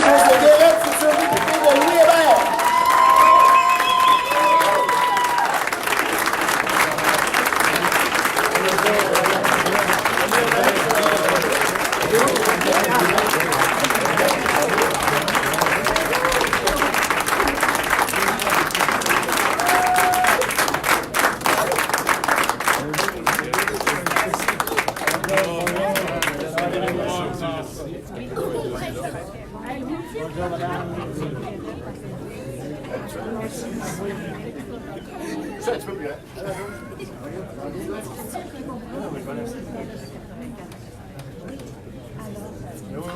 pour ce délai de futur député de Louis Hébert. Ça, tu peux plus, hein?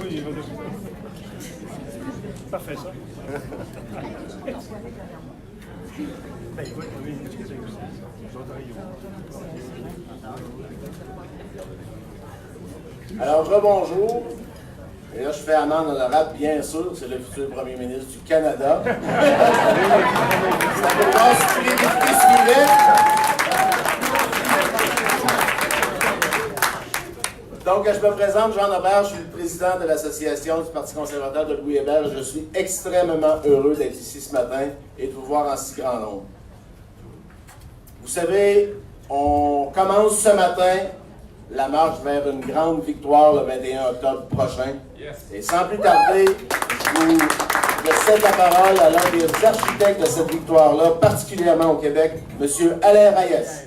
Oui, parfait, ça. Alors, rebonjour. Et là, je fais amende honorable, bien sûr, c'est le futur premier ministre du Canada. Ça peut pas si les députés suivaient. Donc, je me présente, Jean Aubert, je suis le président de l'Association du Parti conservateur de Louis Hébert. Je suis extrêmement heureux d'être ici ce matin et de vous voir en si grand nombre. Vous savez, on commence ce matin la marche vers une grande victoire le 21 octobre prochain. Yes. Et sans plus tarder, je cède la parole à l'un des architectes de cette victoire-là, particulièrement au Québec, M. Alain Reyes.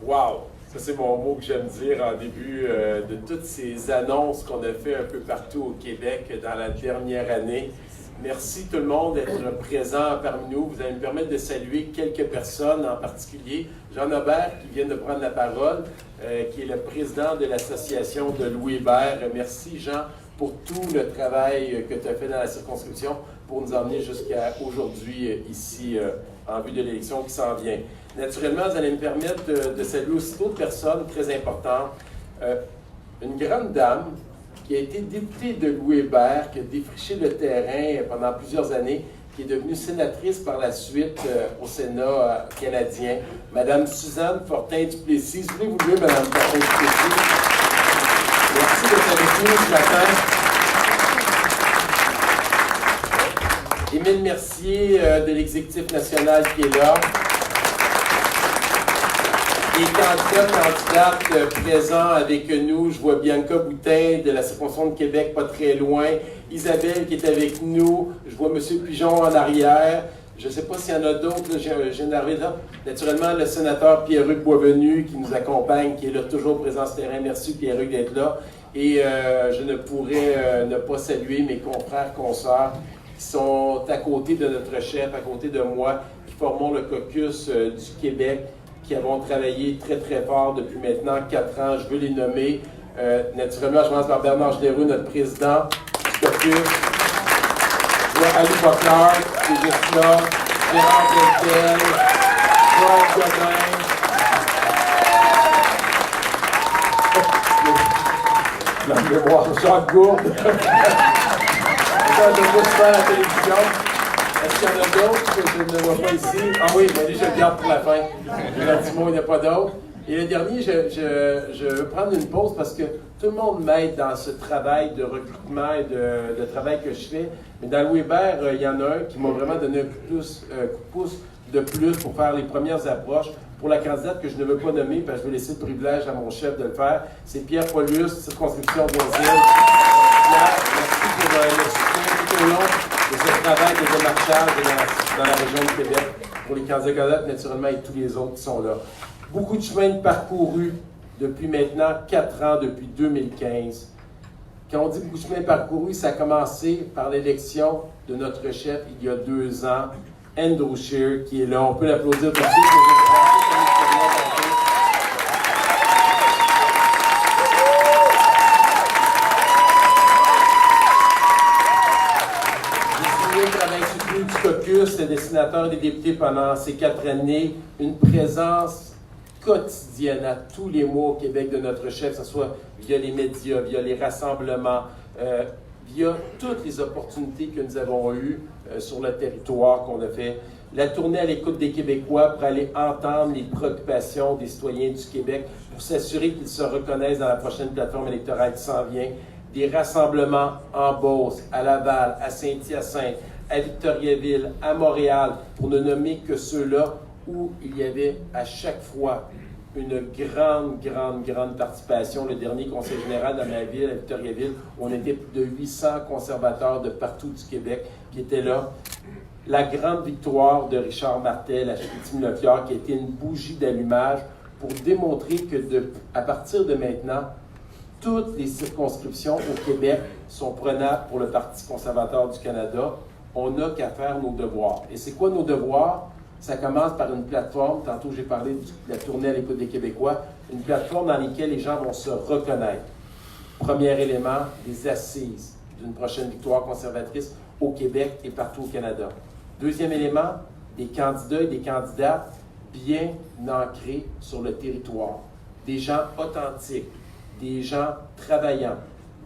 Wow! Ça, c'est mon mot que j'aime dire en début de toutes ces annonces qu'on a fait un peu partout au Québec dans la dernière année. Merci tout le monde d'être présent parmi nous. Vous allez me permettre de saluer quelques personnes, en particulier Jean Aubert qui vient de prendre la parole, qui est le président de l'association de Louis Hébert. Merci Jean pour tout le travail que tu as fait dans la circonscription pour nous emmener jusqu'à aujourd'hui ici en vue de l'élection qui s'en vient. Naturellement, vous allez me permettre de saluer aussi d'autres personnes très importantes. Une grande dame qui a été députée de Louis Hébert, qui a défriché le terrain pendant plusieurs années, qui est devenue sénatrice par la suite au Sénat canadien, Mme Suzanne Fortin-Duplessis. Je voulais vous lever, Mme Fortin-Duplessis. Merci d'être avec nous ce matin. Émile Mercier de l'Exécutif national qui est là. Les candidates présents avec nous, je vois Bianca Boutin de la circonscription de Québec, pas très loin. Isabelle qui est avec nous. Je vois M. Pigeon en arrière. Je ne sais pas s'il y en a d'autres. J'ai une arrivée là. Naturellement, le sénateur Pierre-Hugues Boisvenu qui nous accompagne, qui est là toujours présent sur ce terrain. Merci Pierre-Hugues d'être là. Et je ne pourrais ne pas saluer mes confrères, consoeurs qui sont à côté de notre chef, à côté de moi, qui formons le caucus du Québec, qui avons travaillé très, très fort depuis maintenant 4 ans. Je veux les nommer. Naturellement, je commence par Bernard Giroux, notre président du caucus. Je vois Ali Bocard, qui est juste là. Gérard Deltel, Joël Godin. La mémoire, Jacques Gourde. Je le vois souvent à la télévision. Est-ce qu'il y en a d'autres que je ne vois pas ici? Ah oui, mais je le garde pour la fin. Gentiment, il n'y a pas d'autres. Et le dernier, je veux prendre une pause parce que tout le monde m'aide dans ce travail de recrutement et de travail que je fais. Mais dans Louis Hébert, il y en a un qui m'a vraiment donné un coup de pouce de plus pour faire les premières approches. Pour la candidate que je ne veux pas nommer, parce que je vais laisser le privilège à mon chef de le faire, c'est Pierre Paulus, circonscription d'Asile. Pierre, merci pour le soutien tout au long de ce travail de démarchage dans la région de Québec, pour les candidats naturellement et tous les autres qui sont là. Beaucoup de chemin parcouru depuis maintenant 4 ans, depuis 2015. Quand on dit beaucoup de chemin parcouru, ça a commencé par l'élection de notre chef il y a 2 ans, Andrew Scheer, qui est là. On peut l'applaudir tout de suite. Du caucus, des sénateurs et des députés pendant ces 4 années, une présence quotidienne à tous les mois au Québec de notre chef, que ce soit via les médias, via les rassemblements, via toutes les opportunités que nous avons eues sur le territoire qu'on a fait. La tournée à l'écoute des Québécois pour aller entendre les préoccupations des citoyens du Québec, pour s'assurer qu'ils se reconnaissent dans la prochaine plateforme électorale qui s'en vient. Des rassemblements en Beauce, à Laval, à Saint-Hyacinthe, à Victoriaville, à Montréal, pour ne nommer que ceux-là où il y avait à chaque fois une grande participation. Le dernier conseil général dans ma ville, à Victoriaville, où on était plus de 800 conservateurs de partout du Québec qui étaient là. La grande victoire de Richard Martel à Chicoutimi-Le-Fjord, qui a été une bougie d'allumage pour démontrer que à partir de maintenant, toutes les circonscriptions au Québec sont prenables pour le Parti conservateur du Canada. On n'a qu'à faire nos devoirs. Et c'est quoi nos devoirs? Ça commence par une plateforme, tantôt j'ai parlé de la tournée à l'écoute des Québécois, une plateforme dans laquelle les gens vont se reconnaître. Premier élément, les assises d'une prochaine victoire conservatrice au Québec et partout au Canada. Deuxième élément, des candidats et des candidates bien ancrés sur le territoire. Des gens authentiques, des gens travaillants,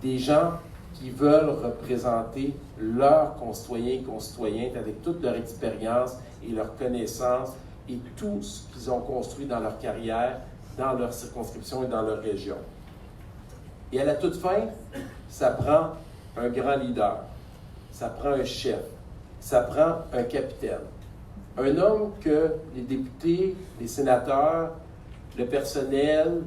des gens qui veulent représenter leurs concitoyens et concitoyennes avec toute leur expérience et leur connaissance et tout ce qu'ils ont construit dans leur carrière, dans leur circonscription et dans leur région. Et à la toute fin, ça prend un grand leader, ça prend un chef, ça prend un capitaine. Un homme que les députés, les sénateurs, le personnel,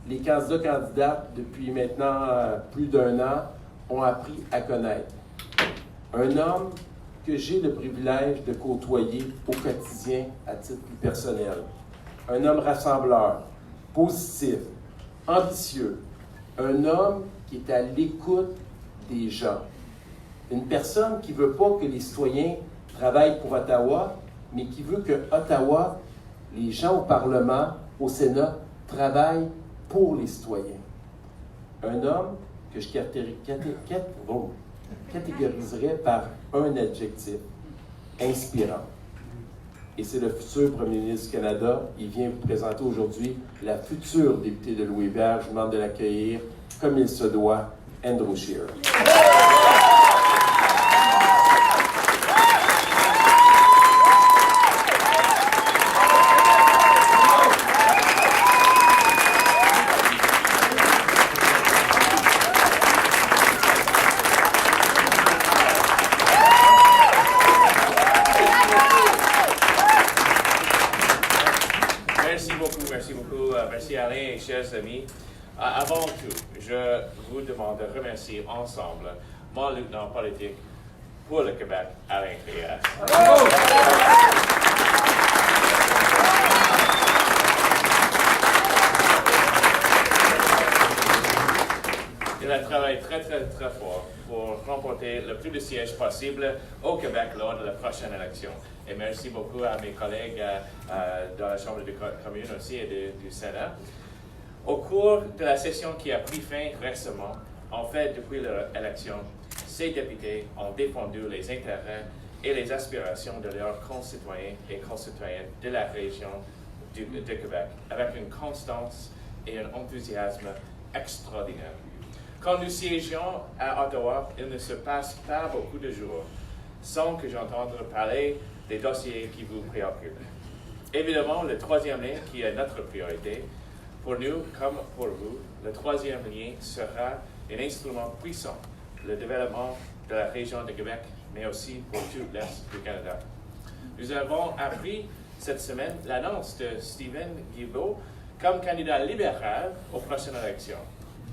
les candidates depuis maintenant plus d'1 an ont appris à connaître. Un homme que j'ai le privilège de côtoyer au quotidien à titre plus personnel. Un homme rassembleur, positif, ambitieux. Un homme qui est à l'écoute des gens. Une personne qui ne veut pas que les citoyens travaillent pour Ottawa, mais qui veut que Ottawa, les gens au Parlement, au Sénat, travaillent pour les citoyens. Un homme que je catégoriserais par un adjectif, inspirant. Et c'est le futur premier ministre du Canada. Il vient vous présenter aujourd'hui la future députée de Louis-Hébert. Je vous demande de l'accueillir comme il se doit, Andrew Scheer. Merci Alain et chers amis. Avant tout, je vous demande de remercier ensemble mon lieutenant politique pour le Québec, Alain Créas. Il a travaillé très fort pour remporter le plus de sièges possible au Québec lors de la prochaine élection. Et merci beaucoup à mes collègues dans la Chambre des communes aussi et du Sénat. Au cours de la session qui a pris fin récemment, en fait, depuis l'élection, ces députés ont défendu les intérêts et les aspirations de leurs concitoyens et concitoyennes de la région de Québec avec une constance et un enthousiasme extraordinaire. Quand nous siégeons à Ottawa, il ne se passe pas beaucoup de jours sans que j'entende parler des dossiers qui vous préoccupent. Évidemment, le troisième lien qui est notre priorité, pour nous comme pour vous, le troisième lien sera un instrument puissant pour le développement de la région de Québec, mais aussi pour tout l'Est du Canada. Nous avons appris cette semaine l'annonce de Stephen Guilbeault comme candidat libéral aux prochaines élections.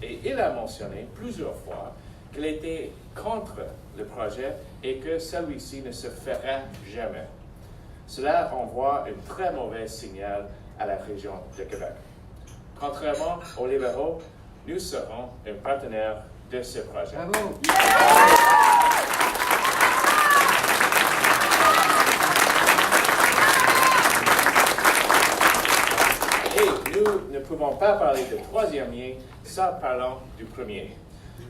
Et il a mentionné plusieurs fois qu'il était contre le projet et que celui-ci ne se fera jamais. Cela envoie un très mauvais signal à la région de Québec. Contrairement aux libéraux, nous serons un partenaire de ce projet. Bravo. Et nous ne pouvons pas parler de troisième lien sans parler du premier.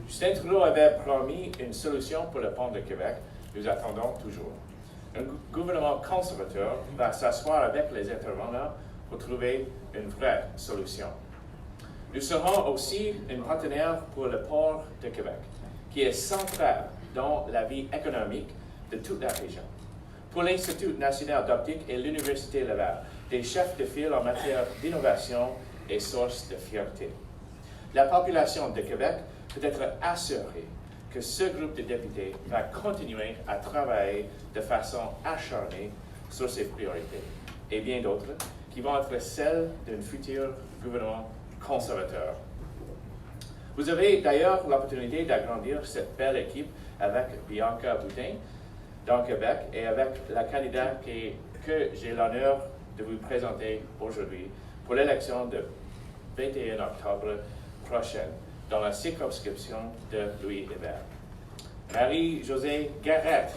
Justin Trudeau avait promis une solution pour le pont de Québec. Nous attendons toujours. Un gouvernement conservateur va s'asseoir avec les intervenants pour trouver une vraie solution. Nous serons aussi un partenaire pour le port de Québec, qui est central dans la vie économique de toute la région. Pour l'Institut national d'optique et l'Université Laval, des chefs de file en matière d'innovation et source de fierté. La population de Québec peut être assurée que ce groupe de députés va continuer à travailler de façon acharnée sur ses priorités, et bien d'autres qui vont être celles d'un futur gouvernement conservateur. Vous avez d'ailleurs l'opportunité d'agrandir cette belle équipe avec Bianca Boutin dans Québec et avec la candidate que j'ai l'honneur de vous présenter aujourd'hui pour l'élection de 21 octobre prochaine dans la circonscription de Louis Hébert. Marie-Josée Garrett.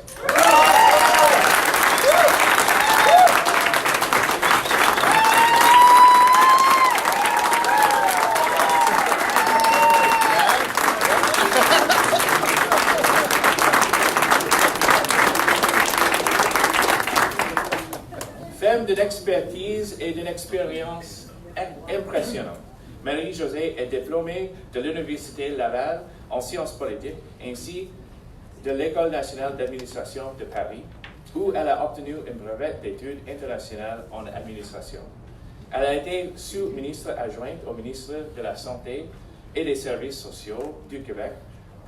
Femme d'une expertise et d'une expérience impressionnante, Marie-Josée est diplômée de l'Université Laval en sciences politiques ainsi de l'École nationale d'administration de Paris, où elle a obtenu un brevet d'études internationales en administration. Elle a été sous-ministre adjointe au ministre de la Santé et des Services sociaux du Québec,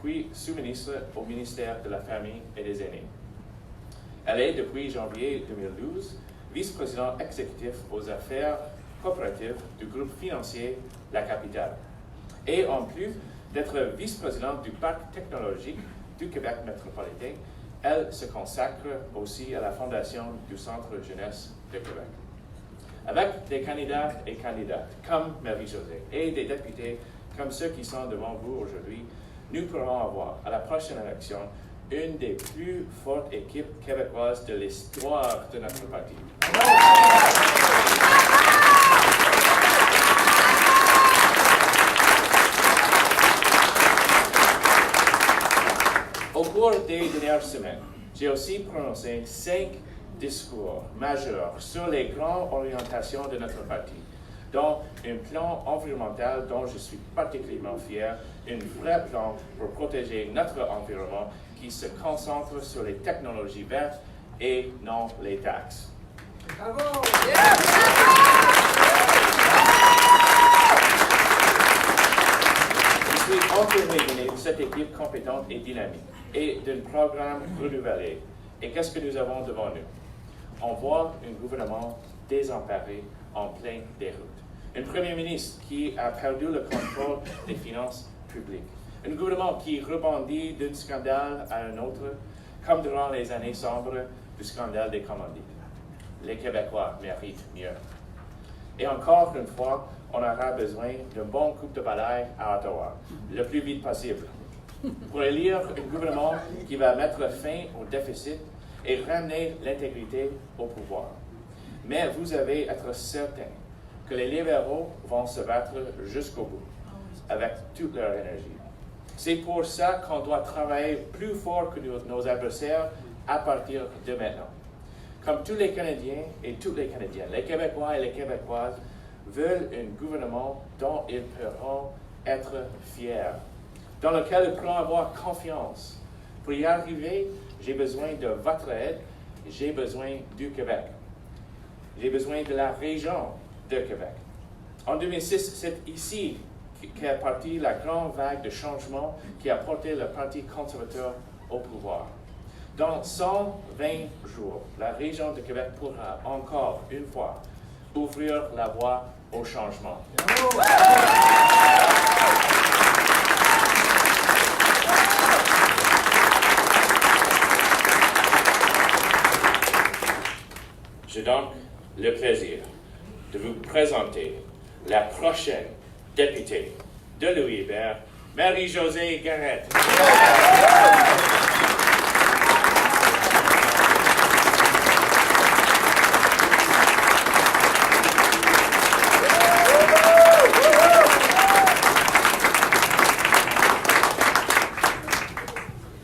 puis sous-ministre au ministère de la Famille et des Aînés. Elle est, depuis janvier 2012, vice-président exécutif aux affaires coopératives du groupe financier La Capitale. Et en plus d'être vice-présidente du parc technologique du Québec métropolitain, elle se consacre aussi à la fondation du Centre jeunesse de Québec. Avec des candidats et candidates comme Marie-Josée et des députés comme ceux qui sont devant vous aujourd'hui, nous pourrons avoir à la prochaine élection une des plus fortes équipes québécoises de l'histoire de notre parti. Au cours des dernières semaines, j'ai aussi prononcé 5 discours majeurs sur les grandes orientations de notre parti, dont un plan environnemental dont je suis particulièrement fier, un vrai plan pour protéger notre environnement qui se concentre sur les technologies vertes et non les taxes. Bravo! Je suis entouré de cette équipe compétente et dynamique et d'un programme renouvelé. Et qu'est-ce que nous avons devant nous? On voit un gouvernement désemparé en plein déroute. Un premier ministre qui a perdu le contrôle des finances publiques. Un gouvernement qui rebondit d'un scandale à un autre, comme durant les années sombres du scandale des commandites. Les Québécois méritent mieux. Et encore une fois, on aura besoin d'un bon coup de balai à Ottawa, le plus vite possible, pour élire un gouvernement qui va mettre fin au déficit et ramener l'intégrité au pouvoir. Mais vous avez être certain que les libéraux vont se battre jusqu'au bout, avec toute leur énergie. C'est pour ça qu'on doit travailler plus fort que nos adversaires à partir de maintenant. Comme tous les Canadiens et toutes les Canadiennes, les Québécois et les Québécoises veulent un gouvernement dont ils pourront être fiers, dans lequel ils pourront avoir confiance. Pour y arriver, j'ai besoin de votre aide, j'ai besoin du Québec. J'ai besoin de la région de Québec. En 2006, c'est ici qu'est partie la grande vague de changement qui a porté le Parti conservateur au pouvoir. Dans 120 jours, la région de Québec pourra encore une fois ouvrir la voie au changement. J'ai donc le plaisir de vous présenter la prochaine députée de Louis Hébert, Marie-Josée Garrett.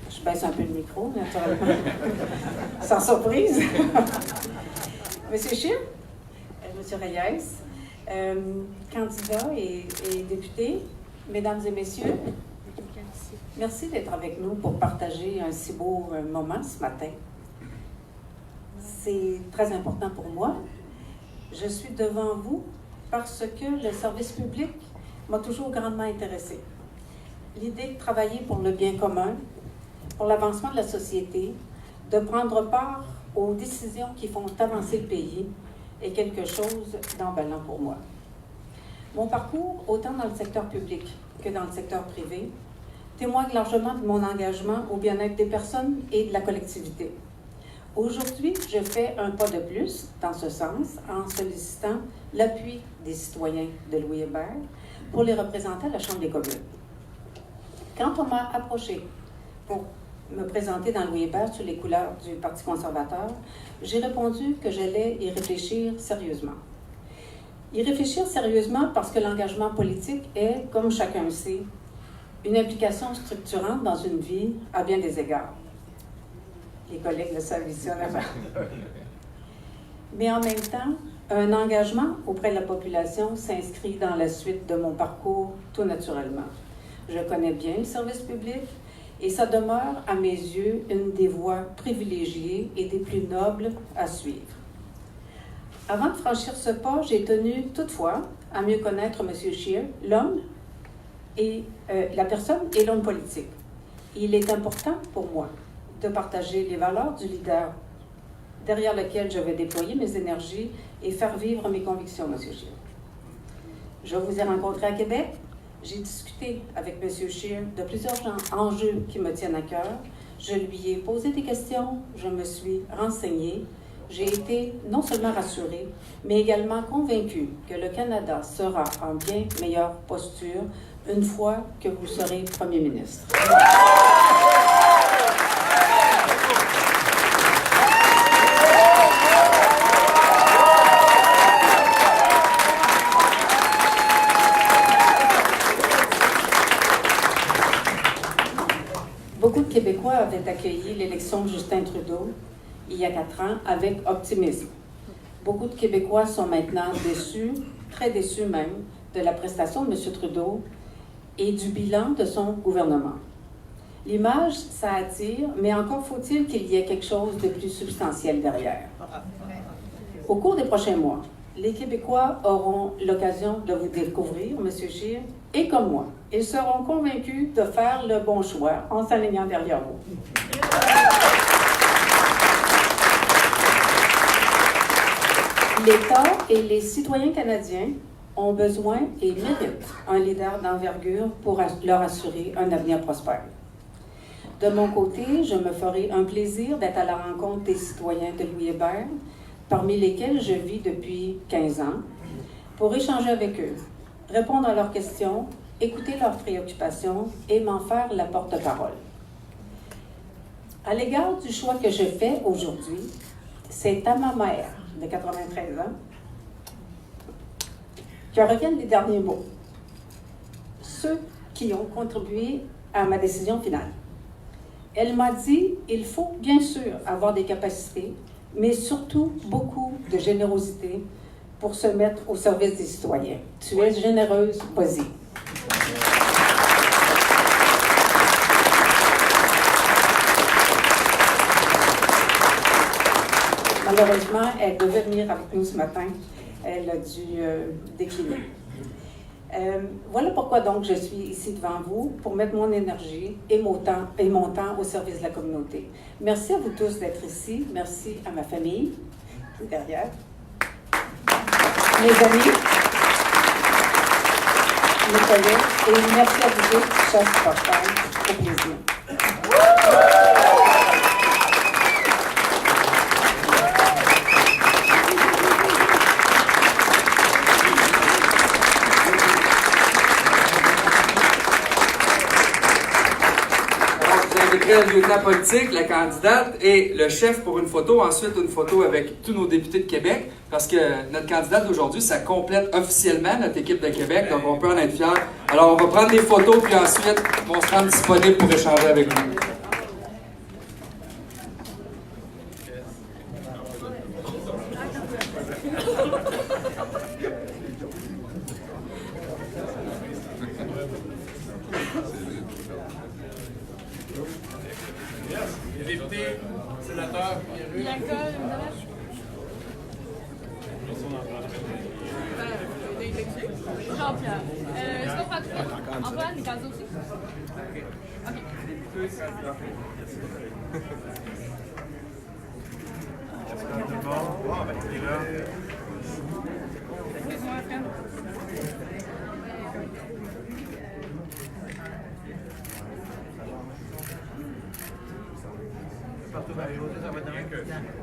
Je baisse un peu le micro, naturellement. Sans surprise. Monsieur Scheer, Monsieur Reyes, candidat et député, mesdames et messieurs, merci d'être avec nous pour partager un si beau moment ce matin. c'est très important pour moi. Je suis devant vous parce que le service public m'a toujours grandement intéressée. L'idée de travailler pour le bien commun, pour l'avancement de la société, de prendre part aux décisions qui font avancer le pays est quelque chose d'emballant pour moi. Mon parcours, autant dans le secteur public que dans le secteur privé, témoigne largement de mon engagement au bien-être des personnes et de la collectivité. Aujourd'hui, je fais un pas de plus dans ce sens en sollicitant l'appui des citoyens de Louis-Hébert pour les représenter à la Chambre des communes. Quand on m'a approché pour me présenter dans Louis-Hébert sous les couleurs du Parti conservateur, j'ai répondu que j'allais y réfléchir sérieusement. Y réfléchir sérieusement parce que l'engagement politique est, comme chacun le sait, une implication structurante dans une vie à bien des égards. Les collègues le savent ici en avant. Mais en même temps, un engagement auprès de la population s'inscrit dans la suite de mon parcours tout naturellement. Je connais bien le service public et ça demeure, à mes yeux, une des voies privilégiées et des plus nobles à suivre. Avant de franchir ce pas, j'ai tenu toutefois à mieux connaître M. Scheer, l'homme et la personne et l'homme politique. Il est important pour moi de partager les valeurs du leader derrière lequel je vais déployer mes énergies et faire vivre mes convictions, M. Scheer. Je vous ai rencontré à Québec. J'ai discuté avec M. Scheer de plusieurs enjeux qui me tiennent à cœur. Je lui ai posé des questions, je me suis renseignée. J'ai été non seulement rassurée, mais également convaincue que le Canada sera en bien meilleure posture une fois que vous serez Premier ministre. Beaucoup de Québécois avaient accueilli l'élection de Justin Trudeau il y a 4 ans avec optimisme. Beaucoup de Québécois sont maintenant déçus, très déçus même, de la prestation de M. Trudeau et du bilan de son gouvernement. L'image, ça attire, mais encore faut-il qu'il y ait quelque chose de plus substantiel derrière. Au cours des prochains mois, les Québécois auront l'occasion de vous découvrir, M. Scheer, et comme moi, ils seront convaincus de faire le bon choix en s'alignant derrière vous. L'État et les citoyens canadiens ont besoin et méritent un leader d'envergure pour leur assurer un avenir prospère. De mon côté, je me ferai un plaisir d'être à la rencontre des citoyens de Louis-Hébert, parmi lesquels je vis depuis 15 ans, pour échanger avec eux, répondre à leurs questions, écouter leurs préoccupations et m'en faire la porte-parole. À l'égard du choix que je fais aujourd'hui, c'est à ma mère, de 93 ans, que reviennent les derniers mots. Ceux qui ont contribué à ma décision finale. Elle m'a dit, il faut bien sûr avoir des capacités, mais surtout beaucoup de générosité pour se mettre au service des citoyens. Tu es généreuse, vas-y. Malheureusement, elle devait venir avec nous ce matin. Elle a dû décliner. Voilà pourquoi donc je suis ici devant vous, pour mettre mon énergie et mon temps au service de la communauté. Merci à vous tous d'être ici. Merci à ma famille, qui est derrière. Mes amis, mes collègues, et merci à vous tous, chers supporters. Au plaisir. Le lieutenant politique, la candidate et le chef pour une photo. Ensuite, une photo avec tous nos députés de Québec, parce que notre candidate d'aujourd'hui, ça complète officiellement notre équipe de Québec, donc on peut en être fiers. Alors, on va prendre des photos, puis ensuite, on se rend disponible pour échanger avec vous. Les députés, sénateurs, L'alcool, Jean-Pierre. Est-ce qu'on prend tout? Antoine, les candidats aussi? OK. Excuse-moi, frère.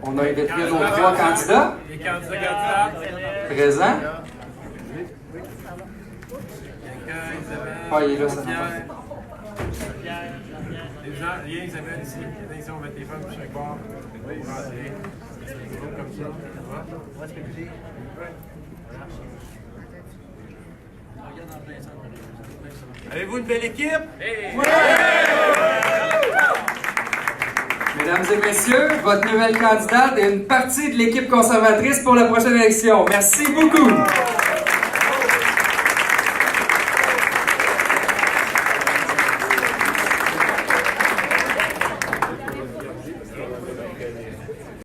On a invité nos 3 candidats. Les candidats Présents. Isabelle, Ah, il est là, ça. les gens, rien Isabelle ici. Ici, on met tes femmes chaque bord. Pour rentrer. C'est comme ça. Ça va? Avez-vous une belle équipe? Oui! Mesdames et messieurs, votre nouvelle candidate est une partie de l'équipe conservatrice pour la prochaine élection. Merci beaucoup.